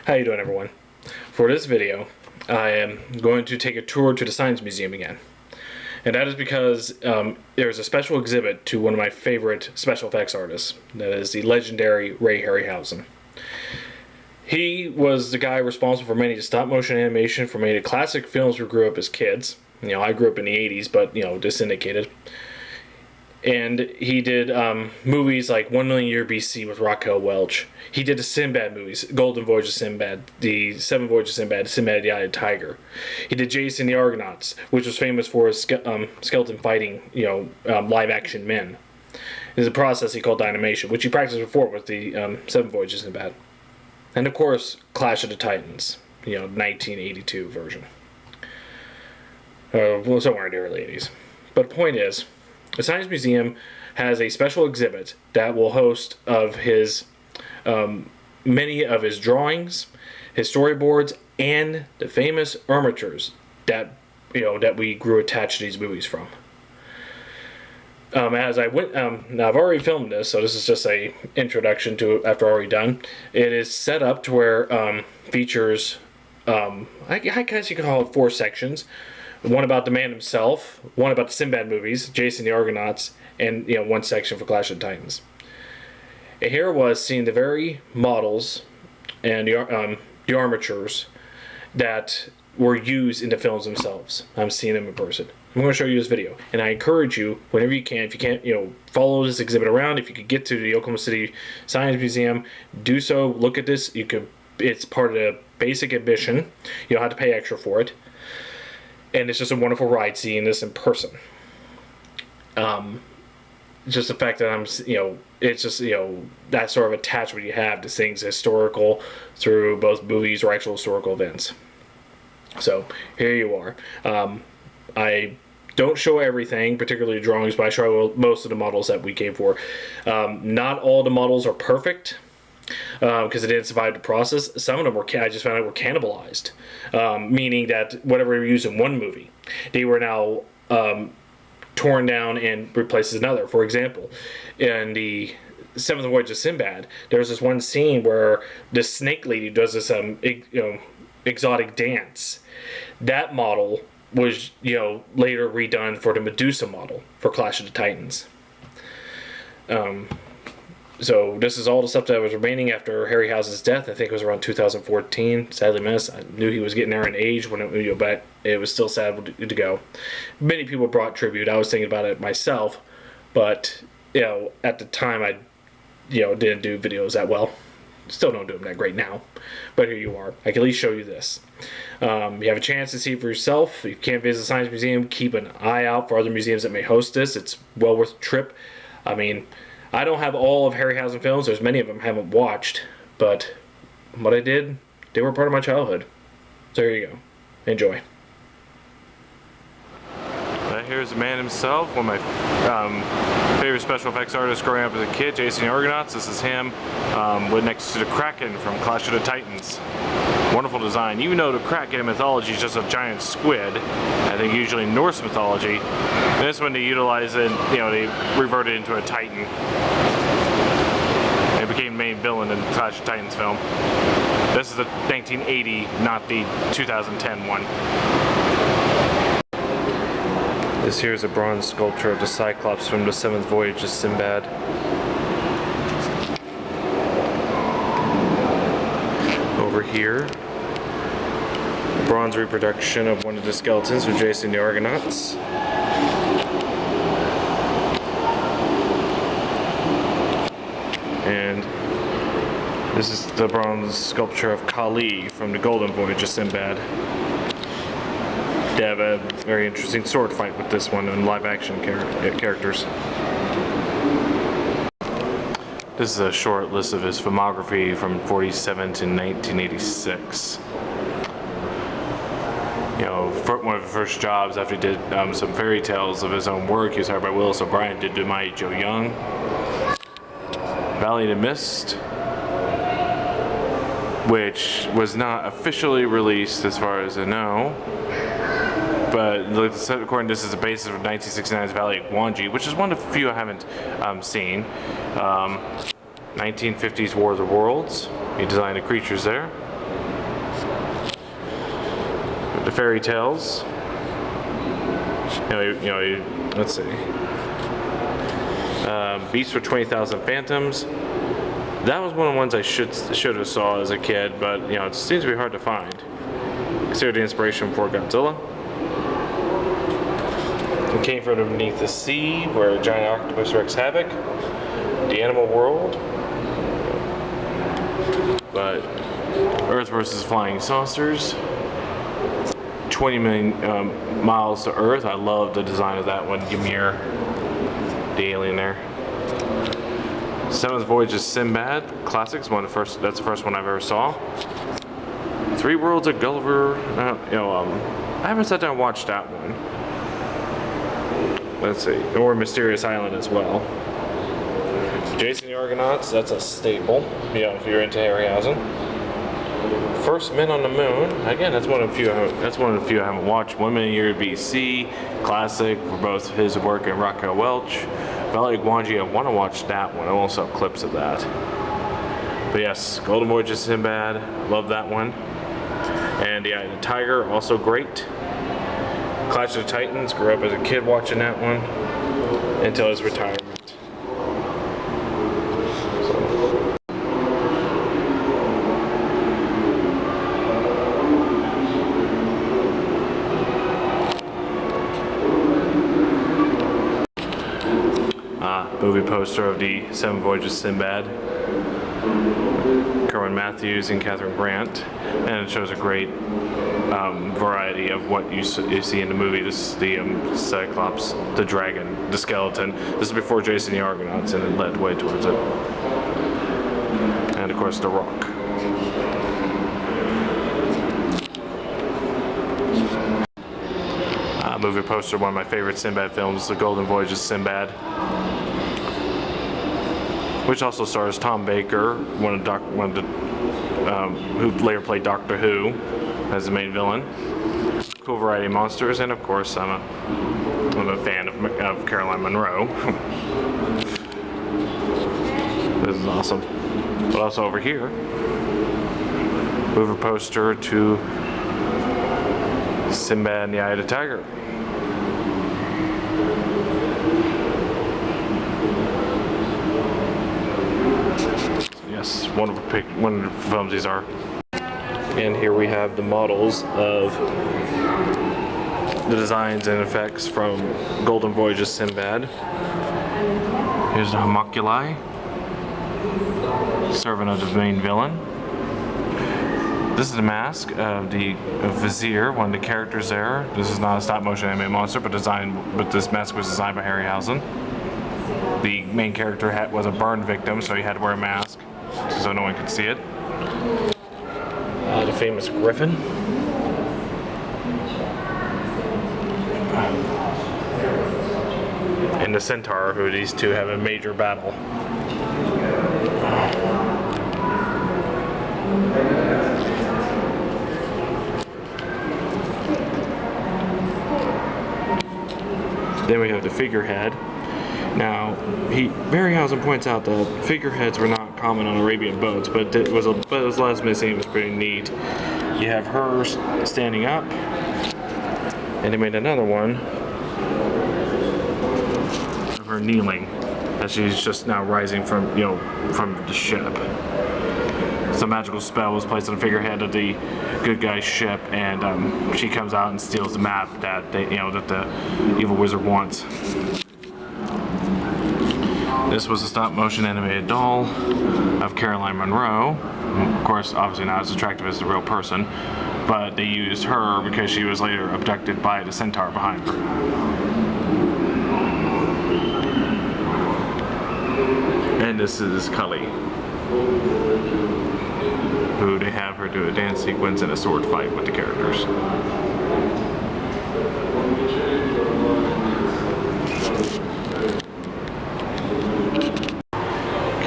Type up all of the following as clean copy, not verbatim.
How you doing, everyone? For this video, I am going to take a tour to the Science Museum again. And that is because there's a special exhibit to one of my favorite special effects artists. That is the legendary Ray Harryhausen. He was the guy responsible for many of the stop-motion animation for many of the classic films we grew up as kids. You know, I grew up in the 80s, but, just syndicated. And he did movies like 1 Million Year BC with Raquel Welch. He did the Sinbad movies, Golden Voyage of Sinbad, the Seven Voyages of Sinbad, Sinbad the Eyed Tiger. He did Jason the Argonauts, which was famous for his skeleton fighting, live-action men. There's a process he called dynamation, which he practiced before with the Seven Voyages of Sinbad. And of course, Clash of the Titans, 1982 version. Somewhere in the early 80s. But the point is, the Science Museum has a special exhibit that will host of his many of his drawings, his storyboards, and the famous armatures that we grew attached to these movies from. As I went, now I've already filmed this, so this is just a introduction to it after already done. It is set up to where features, I guess you could call it 4 sections. One about the man himself, one about the Sinbad movies, Jason the Argonauts, and one section for Clash of the Titans. And here was seeing the very models and the armatures that were used in the films themselves. I'm seeing them in person. I'm going to show you this video, and I encourage you, whenever you can, if you can't, follow this exhibit around. If you could get to the Oklahoma City Science Museum, do so. Look at this. It's part of the basic admission. You don't have to pay extra for it. And it's just a wonderful ride seeing this in person. Just the fact that it's just, that sort of attachment you have to things historical through both movies or actual historical events. So, here you are. I don't show everything, particularly drawings, but I show most of the models that we came for. Not all the models are perfect, because it didn't survive the process. Some of them I just found out were cannibalized, meaning that whatever we used in one movie, they were now torn down and replaced with another. For example, in the Seventh Voyage of Sinbad, there's this one scene where this snake lady does this exotic dance. That model was later redone for the Medusa model for Clash of the Titans. So this is all the stuff that was remaining after Harryhausen's death. I think it was around 2014. Sadly missed. I knew he was getting there in age when but it was still sad to go. Many people brought tribute. I was thinking about it myself, but at the time I didn't do videos that well. Still don't do them that great now, but here you are. I can at least show you this. You have a chance to see it for yourself. If you can't visit the Science Museum, keep an eye out for other museums that may host this. It's well worth the trip. I mean, I don't have all of Harryhausen films. There's many of them I haven't watched, but what I did, they were part of my childhood. So here you go. Enjoy. Here's the man himself, one of my favorite special effects artists growing up as a kid, Jason the Argonauts. This is him with next to the Kraken from Clash of the Titans. Wonderful design. Even though the Kraken in mythology is just a giant squid, I think usually in Norse mythology, and this one they utilized it, they reverted into a Titan. It became the main villain in the Clash of Titans film. This is the 1980, not the 2010 one. This here is a bronze sculpture of the Cyclops from the Seventh Voyage of Sinbad. Over here, a bronze reproduction of one of the skeletons of Jason the Argonauts. And this is the bronze sculpture of Kali from the Golden Voyage of Sinbad. They have a very interesting sword fight with this one and live action characters. This is a short list of his filmography from 1947 to 1986. One of the first jobs after he did some fairy tales of his own work, he was hired by Willis O'Brien, did Do Mighty Joe Young, Valley of the Mist, which was not officially released as far as I know. But according to this is the basis of 1969's Valley of Gwangi, which is one of the few I haven't seen. 1950s War of the Worlds. He designed the creatures there. The fairy tales. Let's see. Beast for 20,000 Phantoms. That was one of the ones I should have saw as a kid, but it seems to be hard to find. Considered the inspiration for Godzilla. It came from beneath the sea, where a giant octopus wreaks havoc. The animal world. But Earth versus Flying Saucers. 20 million miles to Earth. I love the design of that one. Ymir, the alien there. Seventh Voyage of Sinbad, classics. That's the first one I've ever saw. Three Worlds of Gulliver. I haven't sat down and watched that one. Let's see. Or Mysterious Island as well. Jason the Argonauts. That's a staple. If you're into Harryhausen. First Men on the Moon. Again, that's one of the few I haven't watched. 1 million year BC, classic for both his work and Raquel Welch. Valley of Gwangi, I want to watch that one. I also have clips of that. But yes, Golden Voyage of Sinbad, love that one. And The Eye of the Tiger, also great. Clash of the Titans, grew up as a kid watching that one until his retirement. Movie poster of the Seven Voyages of Sinbad. Kerwin Matthews and Catherine Grant, and it shows a great variety of what you see in the movie. This is the Cyclops, the dragon, the skeleton. This is before Jason the Argonauts, and it led way towards it. And of course, The Rock. Movie poster, one of my favorite Sinbad films, The Golden Voyage of Sinbad, which also stars Tom Baker, who later played Doctor Who, as the main villain. Cool variety of monsters, and of course, I'm a fan of Caroline Munro. This is awesome. But also over here, movie poster to Sinbad and the Eye of the Tiger. Yes, wonderful films these are. And here we have the models of the designs and effects from Golden Voyage of Sinbad. Here's the homunculi, servant of the main villain. This is the mask of the Vizier, one of the characters there. This is not a stop-motion animated monster, but this mask was designed by Harryhausen. The main character was a burn victim, so he had to wear a mask so no one could see it. The famous Griffin. And the Centaur, who these two have a major battle. Then we have the Figurehead. Now, Harryhausen points out that figureheads were not common on Arabian boats, but it was less missing. It was pretty neat. You have her standing up, and they made another one of her kneeling, as she's just now rising from the ship. Some magical spell was placed on the figurehead of the good guy's ship, and she comes out and steals the map that the evil wizard wants. This was a stop-motion animated doll of Caroline Munro. Of course, obviously not as attractive as the real person, but they used her because she was later abducted by the centaur behind her. And this is Cully, who they have her do a dance sequence and a sword fight with the characters.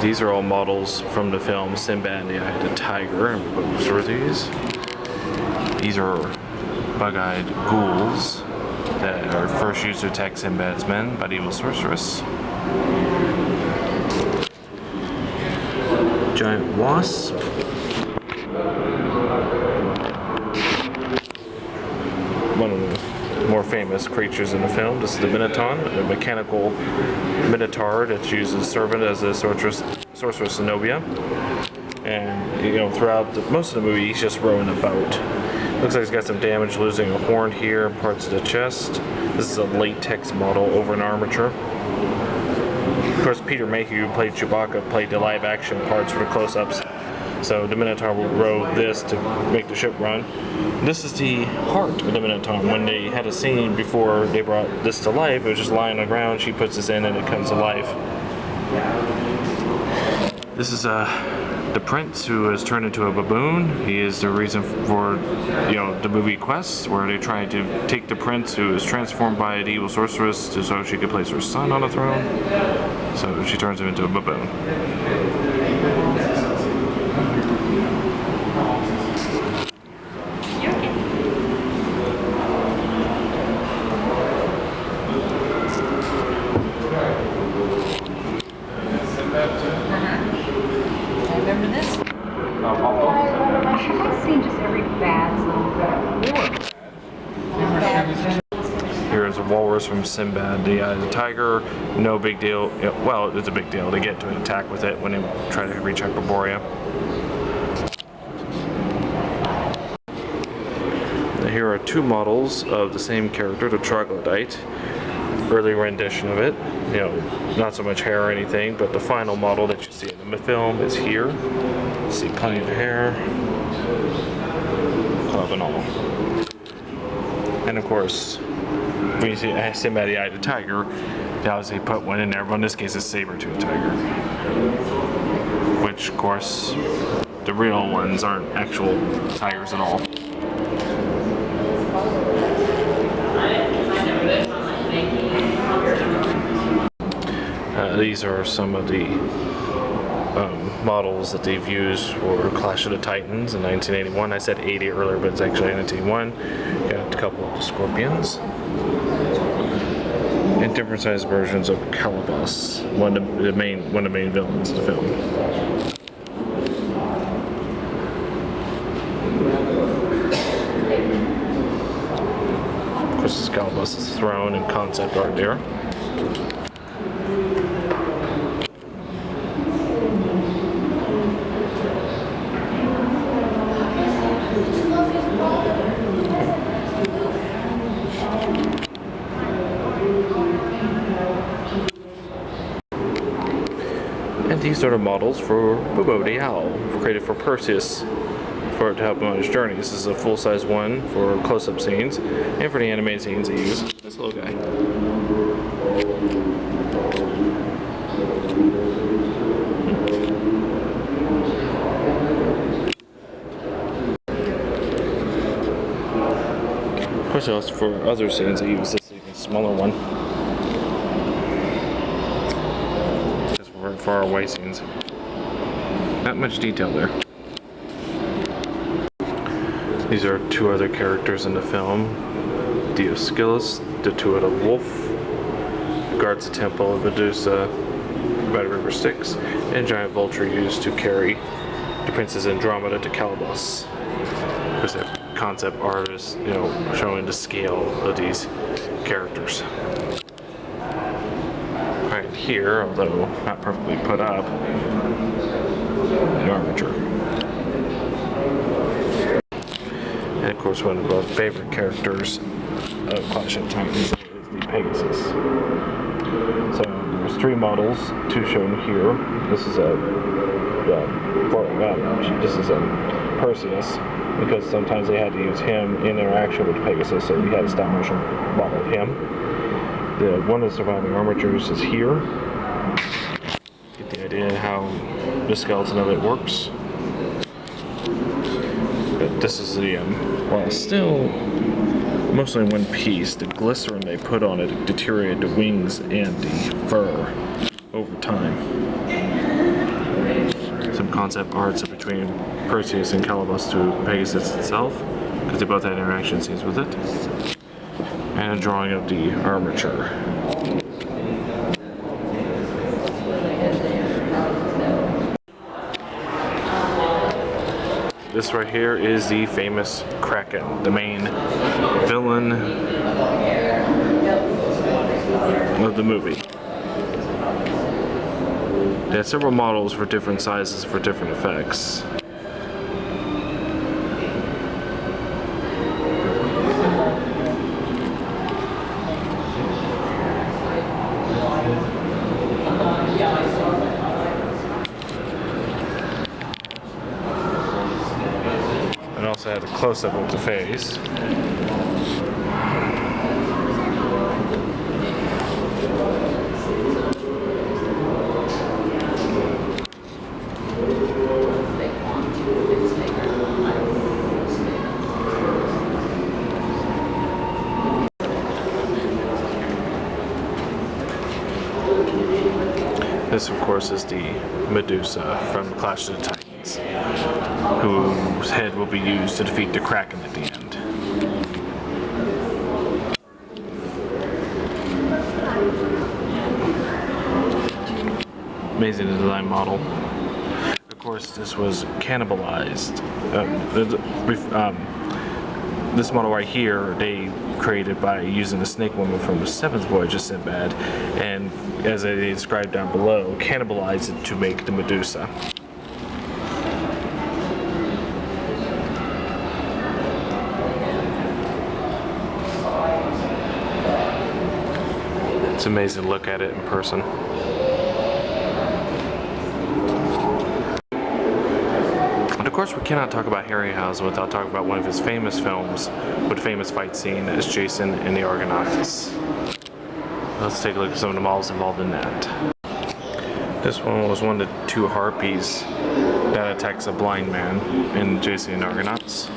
These are all models from the film Sinbad and the Eye of the Tiger, and books are these. These are bug-eyed ghouls that are first used to attack Sinbad's men by the evil sorceress. Giant wasp. famous creatures in the film. This is the Minotaur, a mechanical minotaur that's used as a servant as a sorceress Zenobia. And throughout most of the movie, he's just rowing a boat. Looks like he's got some damage, losing a horn here, parts of the chest. This is a latex model over an armature. Of course, Peter Mayhew, who played Chewbacca, played the live-action parts for the close-ups. So the Minotaur will row this to make the ship run. This is the heart of the Minotaur. When they had a scene before they brought this to life, it was just lying on the ground. She puts this in and it comes to life. This is the prince who has turned into a baboon. He is the reason for the movie Quest, where they try to take the prince who is transformed by the evil sorceress so she could place her son on the throne. So she turns him into a baboon. Here's a walrus from Sinbad, the tiger. No big deal. Well, it's a big deal. They get to an attack with it when they try to reach Hyperborea. Here are two models of the same character, the troglodyte. Early rendition of it. Not so much hair or anything, but the final model that you see in the film is here. You see plenty of hair, club and all. And of course, when you see Sinbad the Eye of the Tiger, they obviously put one in there, but in this case it's saber-toothed tiger. Which, of course, the real ones aren't actual tigers at all. These are some of the models that they've used for Clash of the Titans in 1981. I said 80 earlier, but it's actually 1981. Got a couple of the scorpions. And different sized versions of Calabas, one of the main villains of the film. Of course, this Calabas' throne and concept art there. And these are the models for Bobo the Owl, created for Perseus, to help him on his journey. This is a full-size one for close-up scenes, and for the animated scenes they use this little guy. Of course, also for other scenes they use this even smaller one. Far away scenes. Not much detail there. These are two other characters in the film. Dioscilus, the two-headed wolf, guards the temple of Medusa by the river Styx, and a giant vulture used to carry the Princess Andromeda to Calabas. There's a concept art is, showing the scale of these characters. Right here, although not perfectly put up, the armature. And of course, one of my favorite characters of Clash of Titans is the Pegasus. So there's three models, two shown here. This is Perseus, because sometimes they had to use him in interaction with Pegasus, so we had a stop motion model of him. One of the surviving armatures is here. Get the idea of how the skeleton of it works. But this is the, while still mostly in one piece, the glycerin they put on it deteriorated the wings and the fur over time. Some concept arts between Perseus and Calabas to Pegasus itself, because they both had interaction scenes with it. And a drawing of the armature. This right here is the famous Kraken, the main villain of the movie. They had several models for different sizes for different effects. And also had a close-up of the face. This, of course, is the Medusa from Clash of the Titans, whose head will be used to defeat the Kraken at the end. Amazing design model. Of course, this was cannibalized. This model right here, they created by using the snake woman from the 7th voyage of Sinbad, and as they described down below, cannibalized it to make the Medusa. It's amazing to look at it in person. And of course, we cannot talk about Harryhausen without talking about one of his famous films with a famous fight scene as Jason and the Argonauts. Let's take a look at some of the models involved in that. This one was one of the 2 harpies that attacks a blind man in Jason and the Argonauts.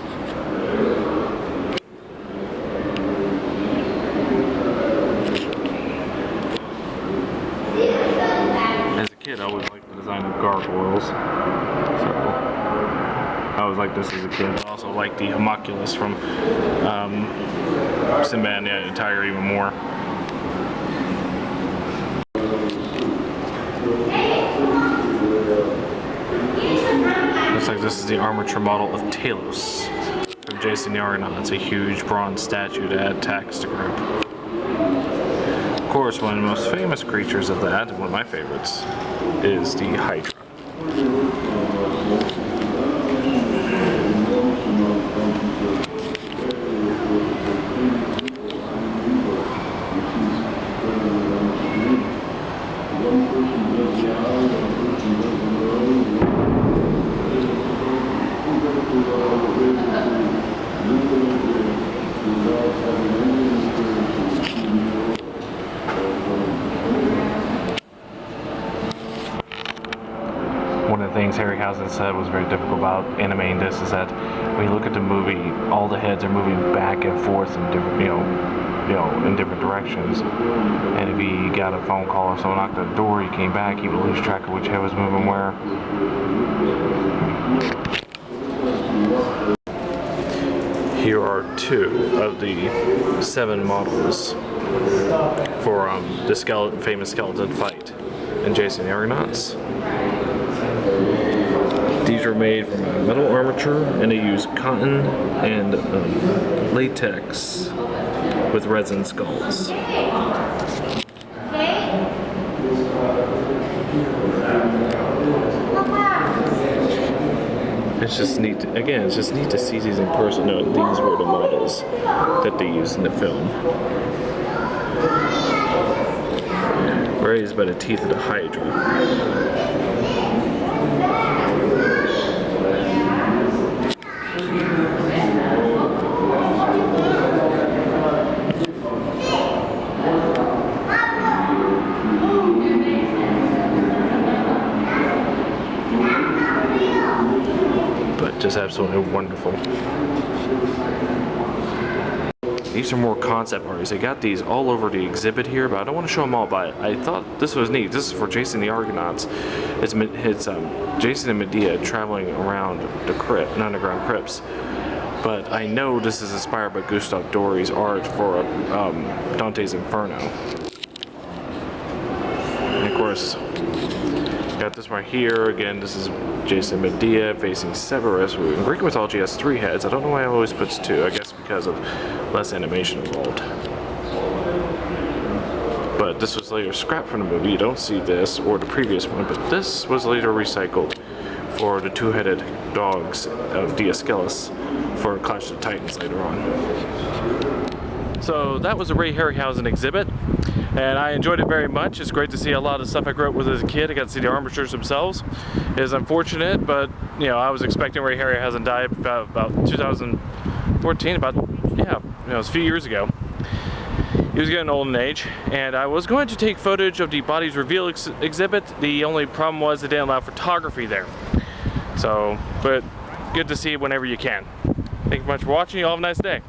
As a kid, I always liked the design of gargoyles. So I always liked this as a kid. I also liked the homunculus from Sinbad and the Tiger even more. Looks like this is the armature model of Talos from Jason the Argonauts, a huge bronze statue that attacks the group. Of course, one of the most famous creatures of that, one of my favorites, is the Hydra. One of the things Harryhausen said was very difficult about animating this is that when you look at the movie, all the heads are moving back and forth in different, in different directions. And if he got a phone call or someone knocked at the door, he came back, he would lose track of which head was moving where. Here are 2 of the 7 models for the famous skeleton fight in Jason the Argonauts. These are made from metal armature, and they use cotton and latex with resin skulls. It's just neat. It's just neat to see these in person. No, these were the models that they used in the film. Raised by the teeth of the Hydra. Just absolutely wonderful. These are more concept parties. They got these all over the exhibit here, but I don't want to show them all. But I thought this was neat. This is for Jason the Argonauts. It's Jason and Medea traveling around the underground crypts. But I know this is inspired by Gustave Doré's art for Dante's Inferno. And of course, you Got this right here. Again, this is Jason Medea facing Severus. In Greek mythology has 3 heads. I don't know why it always puts 2. I guess because of less animation involved. But this was later scrapped from the movie. You don't see this or the previous one, but this was later recycled for the 2-headed dogs of Dioscelis for Clash of the Titans later on. So that was a Ray Harryhausen exhibit, and I enjoyed it very much. It's great to see a lot of stuff I grew up with as a kid. I got to see the armatures themselves. It is unfortunate, but you know, I was expecting Ray Harryhausen died about 2014, it was a few years ago. He was getting old in age, and I was going to take footage of the Bodies Reveal exhibit. The only problem was they didn't allow photography there. So, but good to see it whenever you can. Thank you much for watching. You all have a nice day.